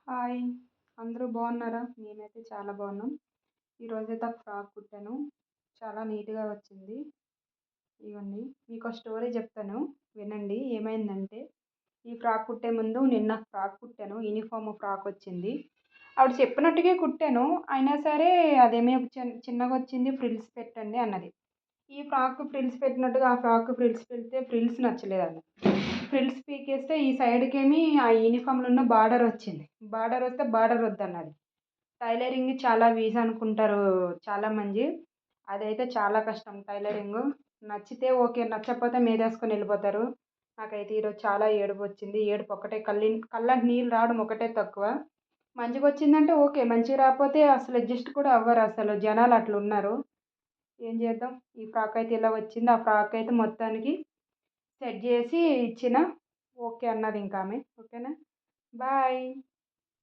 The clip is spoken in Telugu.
హాయ్! అందరూ బాగున్నారా? మేమైతే చాలా బాగున్నాం. ఈరోజైతే ఒక ఫ్రాక్ కుట్టాను. చాలా నీట్‌గా వచ్చింది. ఇగోండి మీకో స్టోరీ చెప్తాను వినండి. ఏమైందంటే ఈ ఫ్రాక్ కుట్టే ముందు నిన్న ఫ్రాక్ కుట్టాను. యూనిఫార్మ్ ఫ్రాక్ వచ్చింది. ఆవిడ చెప్పినట్టుగే కుట్టాను. అయినా సరే అదేమో చిన్నగొచ్చింది ఫ్రిల్స్ పెట్టండి అన్నది. ఈ ఫ్రాక్ ఫ్రిల్స్ పెట్టినట్టుగా ఆ ఫ్రాక్ ఫ్రిల్స్ పెడితే ఫ్రిల్స్ నచ్చలేదండి. ఫ్రిల్స్ పీకేస్తే ఈ సైడ్‌కేమి ఆ యూనిఫామ్‌లో ఉన్న బార్డర్ వచ్చింది. బార్డర్ వస్తే బార్డర్ వద్దన్నది. టైలరింగ్ చాలా ఈజీ అనుకుంటారు చాలామంది. అదైతే చాలా కష్టం టైలరింగు. నచ్చితే ఓకే. నచ్చకపోతే మీదేసుకొని వెళ్ళిపోతారు. నాకైతే ఈరోజు చాలా ఏడుపొచ్చింది. ఏడుపు ఒక్కటే కళ్ళంట నీళ్ళు రావడం ఒకటే తక్కువ. మంచిగొచ్చిందంటే ఓకే. మంచిగా రాకపోతే అసలు అడ్జస్ట్ కూడా అవ్వరసలు. జనాలు అట్లున్నారు. ఏం చేద్దాం? ఈ ఫ్రాక్ అయితే ఇలా వచ్చింది. ఆ ఫ్రాక్ అయితే మొత్తానికి సెట్ జేసి ఇచ్చిన. ఓకే అన్నదింకామె. ఓకేనా? బాయ్.